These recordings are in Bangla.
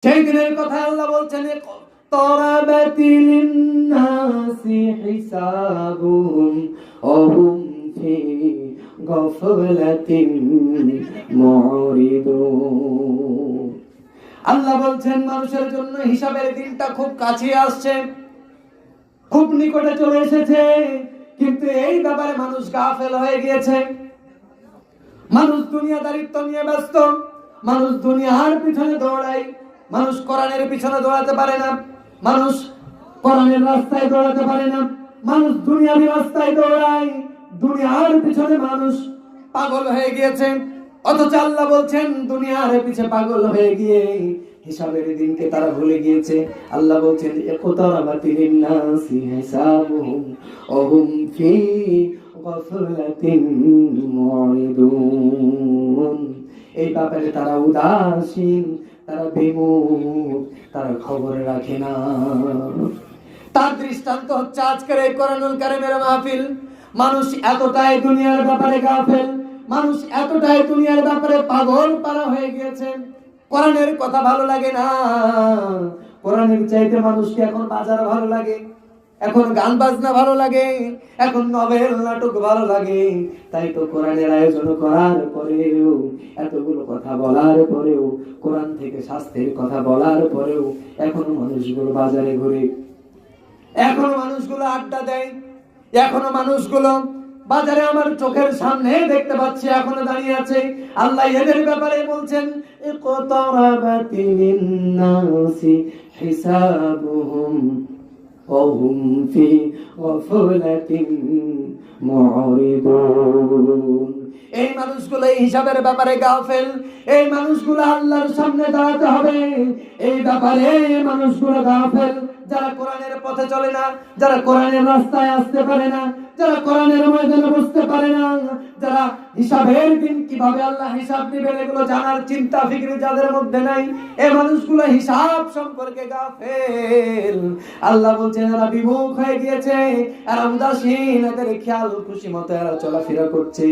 সেই দিনের কথা আল্লাহ বলছেন, ইকতারাবাতি লিন-নাসি হিসাবুহুম ওয়া হুম ফি গাফলাতিন মুরিদুন। আল্লাহ বলছেন মানুষের জন্য হিসাবের দিনটা খুব কাছে আসছে, খুব নিকটে চলে এসেছে, কিন্তু এই ব্যাপারে মানুষ গাফেল হয়ে গিয়েছে। মানুষ দুনিয়াদারিত্ব নিয়ে ব্যস্ত, মানুষ দুনিয়ার পিছনে দৌড়ায়, মানুষ কোরআনের পিছনে দৌড়াতে পারে না, মানুষ কোরআনের রাস্তায় দৌড়াতে পারে না, মানুষ দুনিয়াবি রাস্তায় দৌড়ায়, দুনিয়ার পিছনে মানুষ পাগল হয়ে গিয়েছে। অথচ আল্লাহ বলছেন দুনিয়ার পিছনে পাগল হয়ে গিয়ে হিসাবের দিনকে তারা ভুলে গিয়েছে। আল্লাহ বলছেন ইকতারাবাতি লিন-নাসি হিসাবুহুম ওয়া হুম ফি গাফলাতিন মুরিদুন। এই ব্যাপারে তারা উদাসীন, তারা বিমুখ, তারা খবর রাখে না। তার দৃষ্টান্ত হচ্ছে আজকের এই কোরআনুল কারীমের মাহফিল। মানুষ এতটাই দুনিয়ার ব্যাপারে গাফেল, মানুষ এতটাই দুনিয়ার ব্যাপারে পাগল পারা হয়ে গিয়েছে, কোরআনের কথা ভালো লাগে না। কোরআনের চাইতে মানুষকে এখন বাজার ভালো লাগে, এখন গান বাজনা ভালো লাগে, এখন নভেল নাটক ভালো লাগে। তাই তো কোরআনের আয়োজন করার পরেও, এতগুলো কথা বলার পরেও, কোরআন থেকে স্বাস্থ্যের কথা বলার পরেও এখনো মানুষগুলো বাজারে ঘুরে, এখনো মানুষগুলো আড্ডা দেয়, এখনো মানুষগুলো বাজারে আমার চোখের সামনে দেখতে পাচ্ছি এখনো দাঁড়িয়ে আছে। আল্লাহ এদের ব্যাপারে বলছেন ইকতারাবাতি লিন-নাসি হিসাবুহুম ওয়া হুম ফি গাফলাতিন মুরিদুন। এই মানুষগুলো এই হিসাবের ব্যাপারে গাফেল, এই মানুষগুলো আল্লাহর সামনে দাঁড়াতে হবে, এই ব্যাপারে মানুষগুলো গাফেল। যারা কোরআনের পথে চলে না, যারা কোরআনের রাস্তায় আসতে পারে না, যারা কোরআনের ময়দানে বসতে পারে না, যারা হিসাবের দিন কিভাবে আল্লাহ হিসাব দিবেন এগুলো জানার চিন্তা ফিকির যাদের মধ্যে নাই, এই মানুষগুলো হিসাব সম্পর্কে গাফেল। আল্লাহ বলছেন এরা বিমুখ হয়ে গিয়েছে, এরা উদাসীন, এদের খেয়াল খুশি মতো এরা চলাফেরা করছে।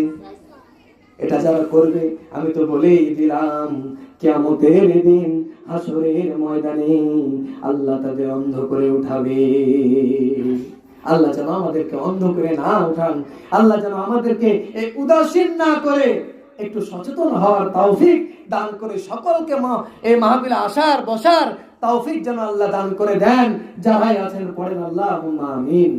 এটা যারা করবে আমি তো বলেই দিলাম, কিয়ামতের দিন হাসরের ময়দানে আল্লাহ তাদের অন্ধ করে উঠাবে। আল্লাহ যেন আমাদেরকে অন্ধ করে না উঠান, আল্লাহ যেন আমাদেরকে এই উদাসীন না করে একটু সচেতন হওয়ার তৌফিক দান করে, সকলকে এই মাহফিলে আসার বসার তৌফিক যেন আল্লাহ দান করে দেন। যারাই আছেন পড়েন আল্লাহুম্মা আমিন।